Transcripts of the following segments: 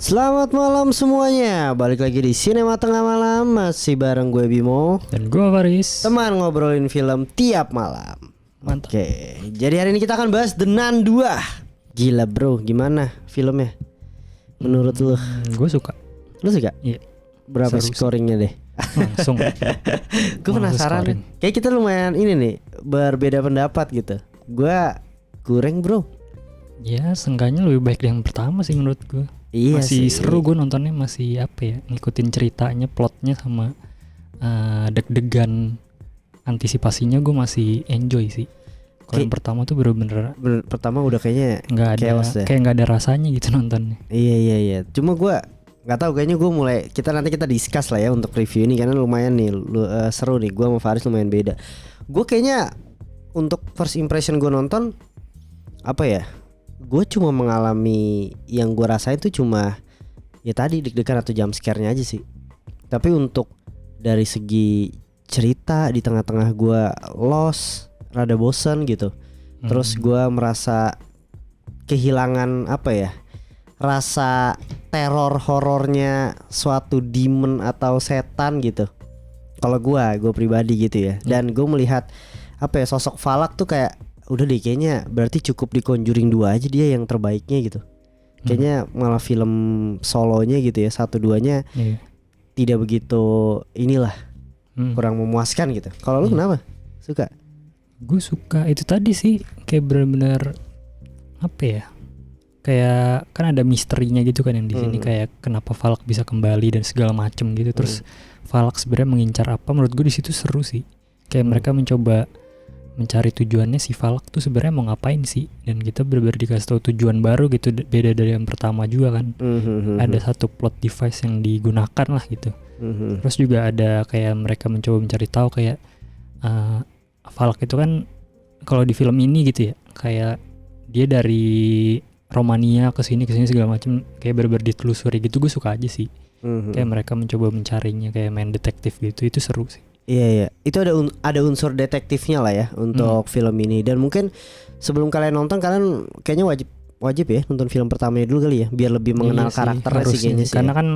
Selamat malam semuanya. Balik lagi di Sinema Tengah Malam. Masih bareng gue Bimo Dan gue Faris. Teman ngobrolin film tiap malam. Mantap. Oke, jadi hari ini kita akan bahas The Nun 2. Gila bro, gimana filmnya? Menurut lu? Gue suka. Lu suka? Iya. Berapa Seru sih. scoringnya deh? Langsung. Gue penasaran scoring. Kayak kita lumayan ini nih, berbeda pendapat gitu. Gue kurang bro. Ya seenggaknya lebih baik dari yang pertama sih menurut gue. Iya Masih sih. seru, gue nontonnya masih apa ya, ngikutin ceritanya, plotnya sama deg-degan antisipasinya gue masih enjoy sih. Kalau yang pertama tuh bener-bener Pertama udah kayaknya nggak ada, chaos deh. kayak nggak ada rasanya gitu nontonnya. Iya. Cuma gue nggak tahu, kayaknya gue mulai nanti kita discuss lah ya untuk review ini karena lumayan nih seru nih. Gue sama Faris lumayan beda. Gue kayaknya untuk first impression gue nonton apa ya? Gue cuma mengalami yang gue rasain tuh cuma ya tadi deg-degan atau jump scare-nya aja sih. Tapi untuk dari segi cerita di tengah-tengah gue lost, rada bosen gitu. Terus gue merasa kehilangan apa ya, rasa teror horornya suatu demon atau setan gitu. Kalau gue pribadi gitu ya. Dan gue melihat apa ya, sosok Falak tuh kayak udah deh kayaknya berarti cukup di Conjuring 2 aja dia yang terbaiknya gitu. Kayaknya malah film solonya gitu ya, 1-2-nya tidak begitu inilah, kurang memuaskan gitu. Kalau lu kenapa? Suka? Gue suka itu tadi sih, kayak benar-benar apa ya, kayak kan ada misterinya gitu kan yang di sini, kayak kenapa Falak bisa kembali dan segala macem gitu. Terus Falak sebenarnya mengincar apa? Menurut gue di situ seru sih. Kayak mereka mencoba mencari tujuannya si Falak tuh sebenarnya mau ngapain sih, dan kita benar-benar dikasih tahu tujuan baru gitu, beda dari yang pertama juga kan. Ada satu plot device yang digunakan lah gitu. Terus juga ada kayak mereka mencoba mencari tahu kayak Falak itu kan kalau di film ini gitu ya, kayak dia dari Romania ke sini segala macam, kayak benar-benar ditelusuri gitu. Gue suka aja sih. Kayak mereka mencoba mencarinya, kayak main detektif gitu. Itu seru sih. Iya. Itu ada unsur detektifnya lah ya untuk film ini. Dan mungkin sebelum kalian nonton, kalian kayaknya wajib ya nonton film pertamanya dulu kali ya, biar lebih mengenal karakternya sih kayaknya sih. Karena ya. kan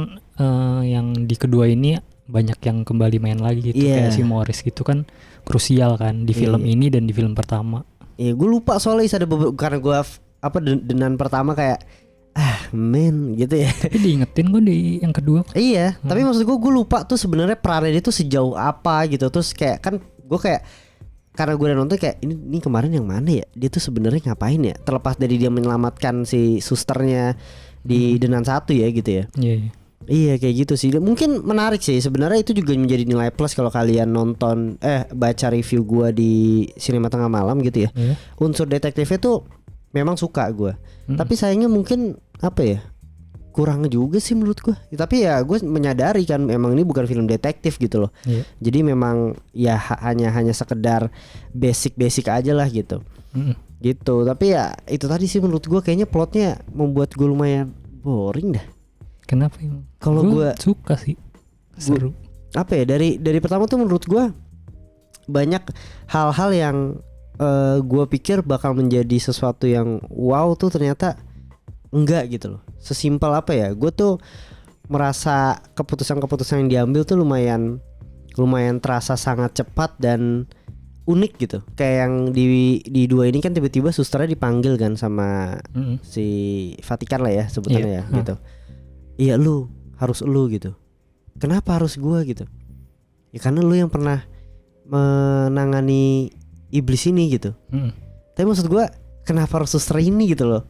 yang di kedua ini banyak yang kembali main lagi gitu. Kayak si Morris gitu kan krusial kan di film ini dan di film pertama. Iya, gue lupa soalnya ada karena gue denan pertama kayak gitu ya. Tapi diingetin gue di yang kedua. Iya, tapi maksud gue lupa tuh sebenarnya perannya dia tuh sejauh apa gitu. Terus kayak kan gue kayak, karena gue udah nonton kayak ini kemarin yang mana ya, dia tuh sebenarnya ngapain ya, terlepas dari dia menyelamatkan si susternya di Denan 1 ya gitu ya. Iya kayak gitu sih. Mungkin menarik sih sebenarnya, itu juga menjadi nilai plus kalau kalian nonton baca review gue di Sinema Tengah Malam gitu ya. Unsur detektifnya tuh memang suka gue. Tapi sayangnya mungkin apa ya, kurang juga sih menurut gue. Tapi ya gue menyadari kan memang ini bukan film detektif gitu loh. Jadi memang ya hanya sekedar basic aja lah gitu. Gitu. Tapi ya itu tadi sih menurut gue kayaknya plotnya membuat gue lumayan boring dah. Kenapa emang? Kalau gue suka sih, seru. Apa ya, dari pertama tuh menurut gue banyak hal-hal yang gue pikir bakal menjadi sesuatu yang wow tuh ternyata enggak gitu loh. Sesimpel apa ya, gue tuh merasa keputusan-keputusan yang diambil tuh lumayan terasa sangat cepat dan unik gitu. Kayak yang di 2 ini kan tiba-tiba susternya dipanggil kan sama si Vatikan lah ya sebutannya ya gitu. Iya, lu harus gitu. Kenapa harus gua gitu? Ya karena lu yang pernah menangani iblis ini gitu. Tapi maksud gua, kenapa harus suster ini gitu loh?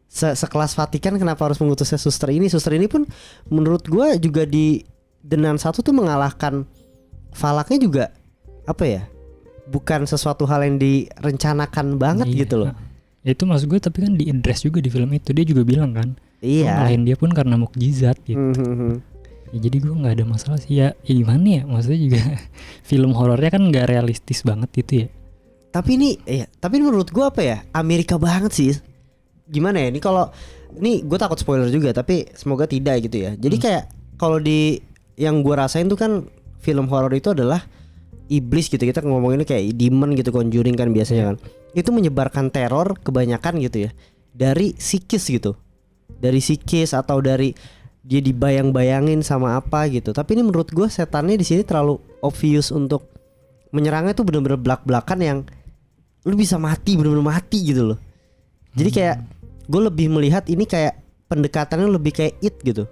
Sekelas Vatikan kenapa harus mengutusnya suster ini? Suster ini pun menurut gua juga di Denan 1 tuh mengalahkan Falaknya juga apa ya, bukan sesuatu hal yang direncanakan banget gitu loh. Itu maksud gue, tapi kan di-address juga di film itu. Dia juga bilang kan, ngalahin dia pun karena mukjizat gitu. Ya, jadi gue nggak ada masalah sih ya gimana ya, maksudnya juga film horornya kan nggak realistis banget gitu ya. Tapi menurut gue apa ya, Amerika banget sih. Gimana ya, ini kalau ini gue takut spoiler juga, tapi semoga tidak gitu ya. Jadi kayak kalau di yang gue rasain tuh kan film horor itu adalah iblis gitu, kita ngomonginnya kayak demon gitu, Conjuring kan biasanya kan. Itu menyebarkan teror kebanyakan gitu ya dari psikis gitu. Dari psikis atau dari dia dibayang-bayangin sama apa gitu. Tapi ini menurut gue setannya di sini terlalu obvious untuk menyerangnya tuh bener-bener belak-belakan yang lu bisa mati, bener-bener mati gitu loh. Jadi kayak gue lebih melihat ini kayak pendekatannya lebih kayak It gitu.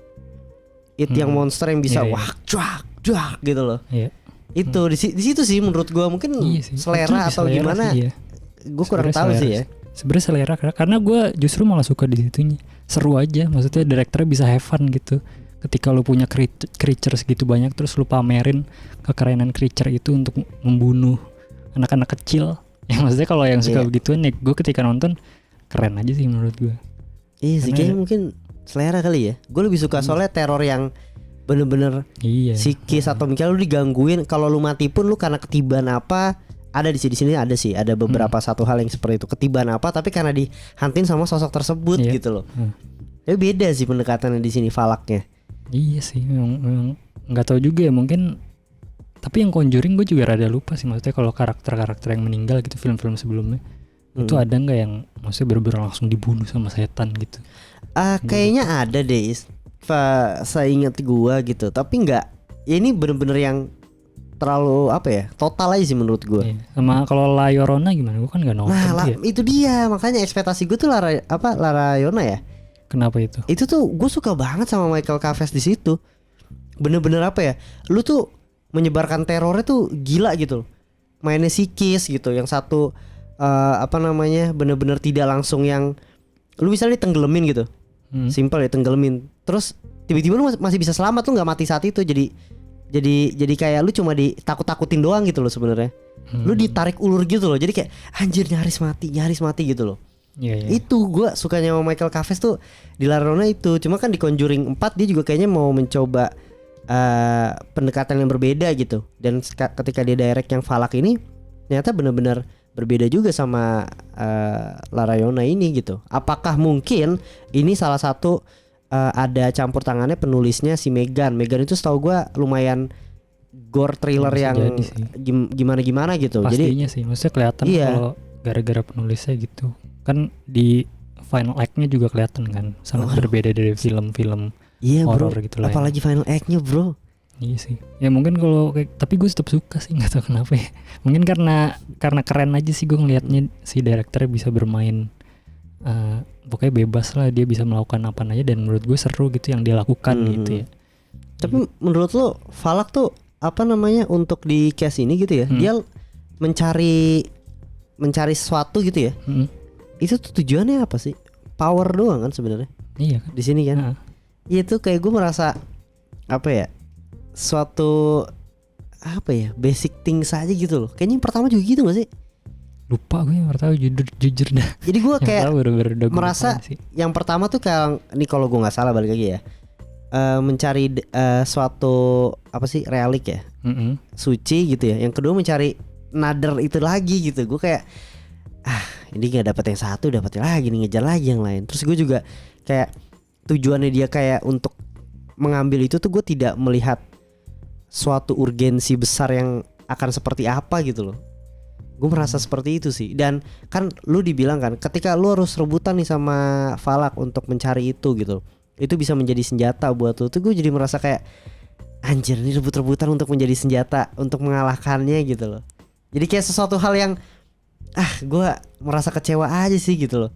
It yang monster yang bisa wah cuak gitu loh. Itu di situ sih menurut gue mungkin selera atau gimana. Gue kurang tahu sih ya. Sebenarnya selera karena gue justru malah suka di situnya. Seru aja, maksudnya direkturnya bisa have fun gitu. Ketika lu punya creature segitu banyak terus lu pamerin kekerenan creature itu untuk membunuh anak-anak kecil. Ya maksudnya kalau yang suka begituan ya gue ketika nonton keren aja sih menurut gue. Iya sih kayaknya mungkin selera kali ya. Gue lebih suka soalnya teror yang bener-bener psikis atau misalnya lu digangguin, kalau lu mati pun lu karena ketiban apa, ada di sini ada sih, ada beberapa satu hal yang seperti itu, ketiban apa tapi karena dihantin sama sosok tersebut gitu loh. Tapi beda sih pendekatannya di sini Falaknya. Iya sih, memang nggak tahu juga ya mungkin. Tapi yang Conjuring gue juga rada lupa sih, maksudnya kalau karakter-karakter yang meninggal gitu film-film sebelumnya itu ada nggak yang maksudnya bener-bener langsung dibunuh sama setan gitu? Kayaknya ada deh. Saya ingat gua gitu, tapi nggak. Ya ini bener-bener yang terlalu apa ya? Total aja sih menurut gua. Iya. Sama kalau La Llorona gimana? Gua kan nggak nonton. Nah, itu dia makanya ekspektasi gua tuh La Llorona ya. Kenapa itu? Itu tuh gua suka banget sama Michael Caves di situ. Bener-bener apa ya? Lu tuh menyebarkan terornya tuh gila gitu loh. Mainnya psikis gitu. Yang satu bener-bener tidak langsung yang lu misalnya ditenggelamin gitu. Simple ya, tenggelamin. Terus tiba-tiba lu masih bisa selamat, lu nggak mati saat itu. Jadi kayak lu cuma ditakut-takutin doang gitu loh sebenarnya. Lu ditarik ulur gitu loh. Jadi kayak anjir nyaris mati gitu loh. Itu gue sukanya sama Michael Caves tuh di La Llorona itu. Cuma kan di Conjuring 4 dia juga kayaknya mau mencoba pendekatan yang berbeda gitu. Dan ketika dia direct yang Falak ini ternyata benar-benar berbeda juga sama La Llorona ini gitu. Apakah mungkin ini salah satu ada campur tangannya penulisnya si Megan itu setahu gue lumayan gore thriller yang gimana gitu. Pastinya sih, maksudnya kelihatan kalau gara-gara penulisnya gitu. Kan di final act-nya juga kelihatan kan sangat berbeda dari film-film horor gitu lah. Apalagi final act-nya bro. Iya sih. Ya mungkin kalau tapi gue tetap suka sih, nggak tahu kenapa ya. Mungkin karena keren aja sih gue ngelihatnya si direkturnya bisa bermain pokoknya bebas lah, dia bisa melakukan apa aja dan menurut gue seru gitu yang dia lakukan gitu ya. Tapi menurut lo Falak tuh apa namanya untuk di case ini gitu ya? Dia mencari sesuatu gitu ya. Itu tuh tujuannya apa sih? Power doang kan sebenarnya. Iya kan. Di sini kan. Itu kayak gue merasa apa ya? Suatu apa ya, basic things aja gitu loh. Kayaknya yang pertama juga gitu gak sih? Lupa gue yang pertama jujur dah. Jadi gue kayak merasa yang pertama tuh kayak ini kalau gue gak salah balik lagi ya, mencari suatu apa sih relik ya, suci gitu ya. Yang kedua mencari nader itu lagi gitu. Gue kayak ini gak dapet yang satu, dapet lagi nih, ngejar lagi yang lain. Terus gue juga kayak tujuannya dia kayak untuk mengambil itu tuh gue tidak melihat suatu urgensi besar yang akan seperti apa gitu loh. Gue merasa seperti itu sih. Dan kan lu dibilang kan ketika lu harus rebutan nih sama Falak untuk mencari itu gitu, itu bisa menjadi senjata buat lu. Tuh gue jadi merasa kayak anjir ini rebut-rebutan untuk menjadi senjata untuk mengalahkannya gitu loh. Jadi kayak sesuatu hal yang gue merasa kecewa aja sih gitu loh.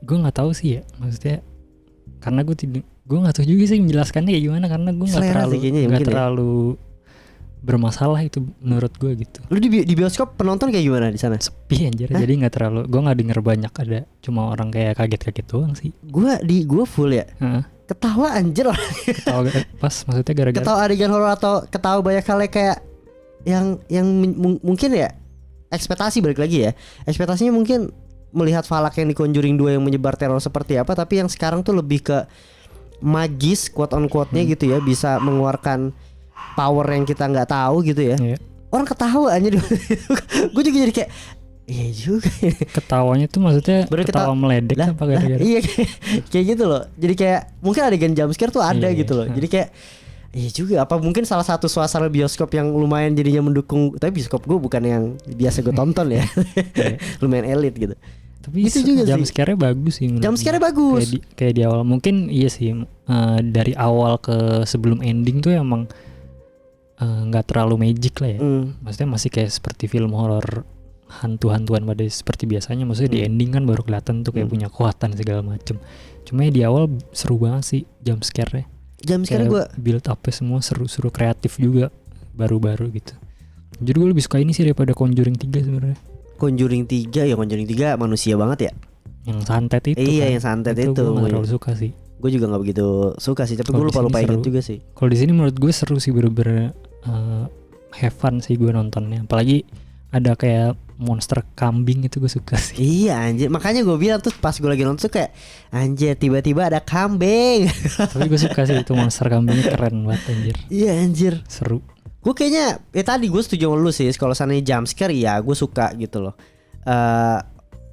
Gue nggak tahu sih ya, maksudnya karena gue nggak tahu juga sih menjelaskannya kayak gimana, karena gue nggak terlalu bermasalah itu menurut gue gitu. Lu di bioskop penonton kayak gimana di sana? Sepi anjir. Jadi nggak terlalu, gue nggak denger banyak, ada cuma orang kayak kaget-kaget doang sih. Gue full ya. Ketawa anjir. Ketawa pas maksudnya gara-gara ketawa adegan horor atau ketawa banyak hal kayak yang mungkin ya ekspektasi balik lagi ya. Ekspektasinya mungkin melihat Falak yang di Conjuring 2 yang menyebar teror seperti apa, tapi yang sekarang tuh lebih ke magis quote on quote-nya gitu ya, bisa mengeluarkan power yang kita nggak tahu gitu ya. Orang ketawa aja. Gue juga jadi kayak iya juga. Ketawanya tuh maksudnya ketawa meledek apa gara-gara? Iya kayak gitu loh. Jadi kayak mungkin adegan jump scare tuh ada gitu loh. Jadi kayak iya juga, apa mungkin salah satu suasana bioskop yang lumayan jadinya mendukung. Tapi bioskop gue bukan yang biasa gue tonton ya. Lumayan elit gitu. Tapi Gitu juga jam sih. scare-nya bagus sih menurut Jam gue. scare-nya bagus. Kayak di awal mungkin iya sih, dari awal ke sebelum ending tuh emang nggak terlalu magic lah ya. Maksudnya masih kayak seperti film horor hantu-hantuan pada seperti biasanya. Maksudnya di ending kan baru kelihatan tuh kayak punya kekuatan segala macem. Cuma ya di awal seru banget sih jump scare-nya. Jam scare gue Build up-nya semua seru-seru, kreatif juga, baru-baru gitu. Jadi gue lebih suka ini sih daripada Conjuring 3 sebenarnya. Conjuring 3 ya, Conjuring 3 manusia banget ya. Yang santet itu Iya, kan. yang santet itu. Gue gak terlalu suka sih. Gue juga nggak begitu suka sih, tapi Kalau gue di sini lupa inget seru. juga sih. Kalau di sini menurut gue seru sih, bener-bener have fun sih gue nontonnya. Apalagi ada kayak monster kambing, itu gue suka sih. Iya anjir, makanya gue bilang tuh pas gue lagi nonton tuh kayak anjir tiba-tiba ada kambing. Tapi gue suka sih itu monster kambingnya, keren banget anjir. Iya anjir. Seru. Gue kayaknya tadi gue setuju sama lu sih, kalau sana jump scare ya gue suka gitu loh.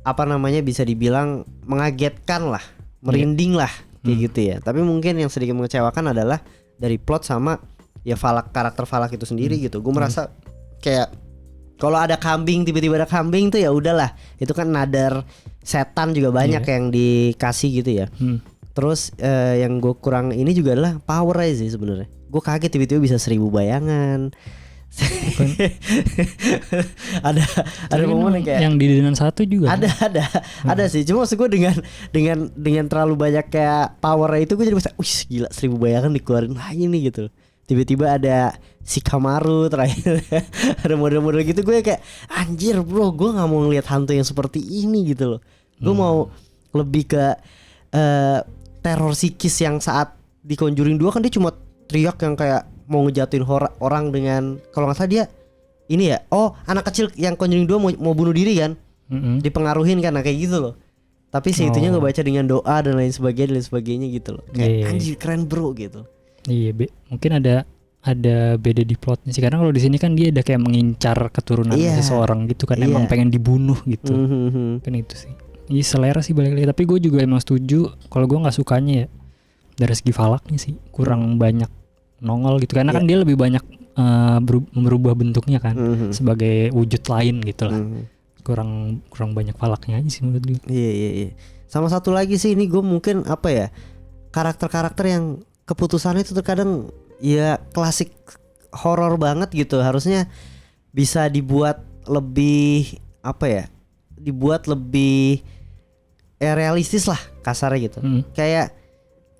Apa namanya, bisa dibilang mengagetkan lah, merinding lah kayak gitu ya. Tapi mungkin yang sedikit mengecewakan adalah dari plot sama ya karakter Falak itu sendiri gitu. Gue merasa kayak kalau ada kambing, tiba-tiba ada kambing tuh ya udahlah, itu kan nadar setan juga banyak yang dikasih gitu ya. Terus yang gue kurang ini juga adalah power aja sih sebenarnya. Gue kaget tiba-tiba bisa 1000 bayangan. ada momen kayak yang di Denan 1 juga ada sih. Cuma maksud gue dengan terlalu banyak kayak power itu gue jadi bisa gila 1000 bayangan dikeluarin lagi nih gitu. Tiba-tiba ada si Kamaru terakhir. Ada model-model gitu, gue kayak anjir bro, gue nggak mau ngeliat hantu yang seperti ini gitu loh. Gue mau lebih ke teror psikis yang saat di Conjuring 2 kan dia cuma teriak yang kayak mau ngejatuhin orang dengan, kalau nggak salah dia ini ya, anak kecil yang Conjuring 2 mau bunuh diri kan, dipengaruhin kan, nah kayak gitu loh. Tapi itunya ngebaca dengan doa dan lain sebagainya gitu loh. Kayak anjir keren bro gitu. Iya, mungkin ada beda di plotnya sih, karena kalau di sini kan dia ada kayak mengincar keturunan seseorang gitu kan, emang pengen dibunuh gitu. Kan itu sih. Iya, selera sih balik lagi. Tapi gue juga emang setuju kalau gue nggak sukanya ya dari segi Falaknya sih kurang banyak nongol gitu, karena kan dia lebih banyak merubah bentuknya kan sebagai wujud lain gitu lah. Kurang banyak Falaknya aja sih menurut gue. Iya. Sama satu lagi sih, ini gue mungkin apa ya, karakter-karakter yang keputusannya itu terkadang ya klasik horor banget gitu. Harusnya bisa dibuat lebih apa ya, dibuat lebih realistis lah kasarnya gitu. Kayak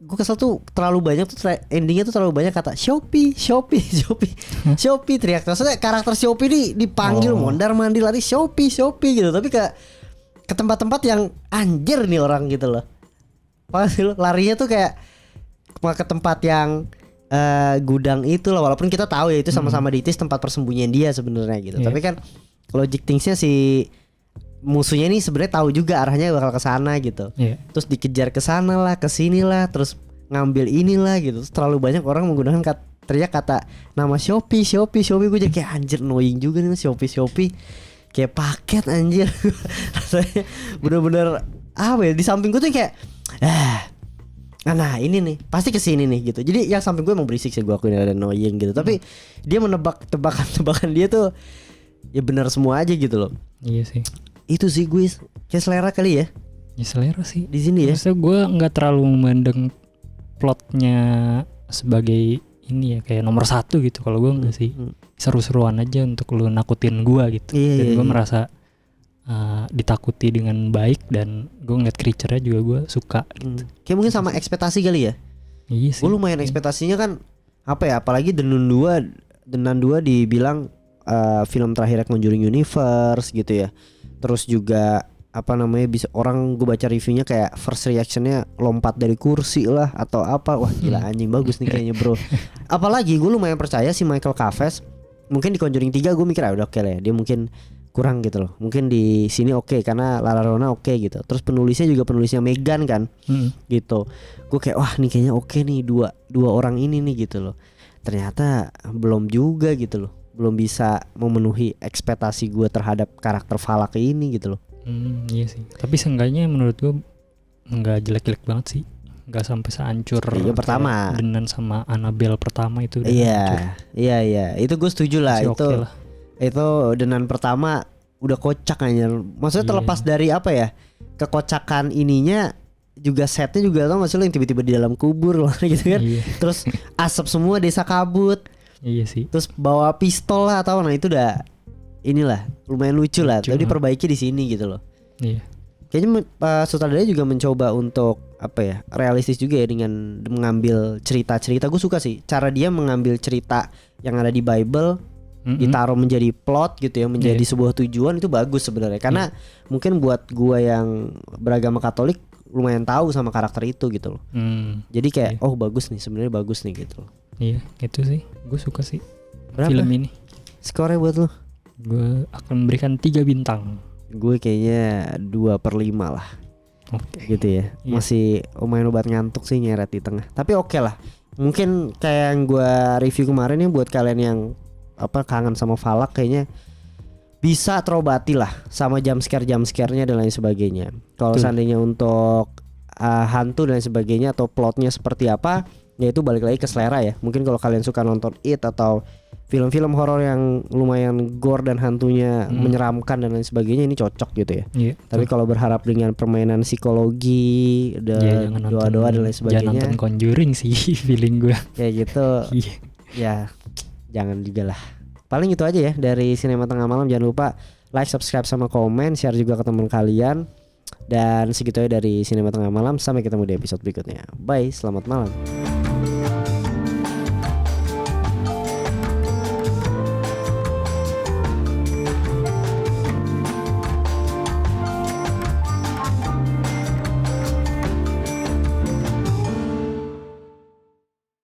gue kesel tuh terlalu banyak tuh endingnya tuh terlalu banyak kata Shopee teriak. Maksudnya karakter Shopee ini dipanggil mondar mandir lari Shopee gitu, tapi ke tempat-tempat yang anjir nih orang gitu loh. Pasti lo larinya tuh kayak ke tempat yang gudang itu loh, walaupun kita tahu ya itu sama-sama ditis tempat persembunyian dia sebenarnya gitu. Tapi kan logic thingsnya si musuhnya ini sebenarnya tahu juga arahnya bakal ke sana gitu. Terus dikejar ke sana lah, ke sini lah, terus ngambil inilah gitu. Terus terlalu banyak orang menggunakan teriak kata nama Shopee. Gue jadi kayak anjir annoying juga nih Shopee. Kayak paket anjir. Rasanya bener-bener apa ya, di samping gue tuh kayak nah ini nih pasti kesini nih gitu. Jadi yang samping gue emang berisik sih, gue akuin ada annoying gitu. Tapi dia menebak tebakan dia tuh ya benar semua aja gitu loh. Iya sih. Itu sih gue kayak selera kali ya. Ya selera sih di sini ya. Maksudnya gue nggak terlalu memandang plotnya sebagai ini ya kayak nomor 1 gitu. Kalau gue enggak sih, seru-seruan aja untuk lu nakutin gue gitu. Dan gue merasa ditakuti dengan baik, dan gue ngeliat creature-nya juga gue suka gitu. Kayak mungkin sama ekspektasi kali ya. Iya sih. Gue lumayan ekspektasinya kan apa ya, apalagi Denan 2 dibilang film terakhir Conjuring Universe gitu ya. Terus juga apa namanya, bisa orang gue baca reviewnya kayak first reactionnya lompat dari kursi lah atau apa. Wah gila anjing bagus nih kayaknya bro. Apalagi gue lumayan percaya si Michael Caves. Mungkin di Conjuring 3 gue mikir udah oke lah ya, dia mungkin kurang gitu loh. Mungkin di sini oke karena Lara Rona oke gitu. Terus penulisnya juga penulisnya Megan kan gitu. Gue kayak wah nih kayaknya oke nih dua orang ini nih gitu loh. Ternyata belum juga gitu loh, belum bisa memenuhi ekspektasi gue terhadap karakter Falak ini gitu loh. Iya sih. Tapi seenggaknya menurut gue nggak jelek-jelek banget sih. Nggak sampai sehancur pertama Denan sama Annabelle pertama itu udah hancur. Iya itu gue setuju lah. Masih Itu okay lah. Itu Denan pertama udah kocak aja. Maksudnya terlepas dari apa ya, kekocakan ininya juga setnya juga tau gak sih lo yang tiba-tiba di dalam kubur loh gitu kan. Iya. Terus asap semua desa kabut. Iya sih. Terus bawa pistol lah atau nah itu udah inilah lumayan lucu lah. Tapi diperbaiki di sini gitu loh. Iya. Kayaknya sutradaranya juga mencoba untuk apa ya, realistis juga ya dengan mengambil cerita-cerita. Gue suka sih cara dia mengambil cerita yang ada di Bible, ditaruh menjadi plot gitu ya, menjadi sebuah tujuan. Itu bagus sebenarnya karena mungkin buat gua yang beragama Katolik lumayan tahu sama karakter itu gitu loh. Jadi kayak oh bagus nih, sebenarnya bagus nih gitu loh. Iya itu sih, gue suka sih. Berapa film ini. Skornya buat lo? Gue akan memberikan 3 bintang. Gue kayaknya 2/5 lah. Oke. Gitu ya. Iya. Masih lumayan obat ngantuk sih, nyeret di tengah. Tapi oke lah. Mungkin kayak yang gue review kemarin ya, buat kalian yang kangen sama Falak, kayaknya bisa terobati lah sama jump scare-nya dan lain sebagainya. Kalau seandainya untuk hantu dan lain sebagainya atau plotnya seperti apa, ya itu balik lagi ke selera ya. Mungkin kalau kalian suka nonton It atau film-film horor yang lumayan gore dan hantunya menyeramkan dan lain sebagainya, ini cocok gitu ya. Tapi kalau berharap dengan permainan psikologi dan doa-doa dan lain sebagainya, jangan nonton Conjuring sih feeling gue. Kayak gitu. Ya jangan juga lah. Paling itu aja ya dari Sinema Tengah Malam. Jangan lupa like, subscribe sama komen, share juga ke teman kalian. Dan segitu aja dari Sinema Tengah Malam. Sampai ketemu di episode berikutnya. Bye, selamat malam.